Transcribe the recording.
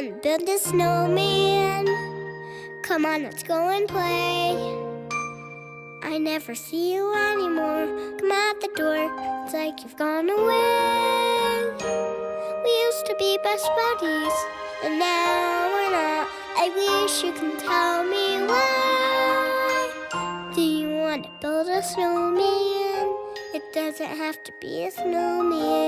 wanna build a snowman. Come on, let's go and play. I never see you anymore. Come out the door, it's like you've gone away. We used to be best buddies, and now we're not. I wish you can tell me why. Do you want to build a snowman? It doesn't have to be a snowman.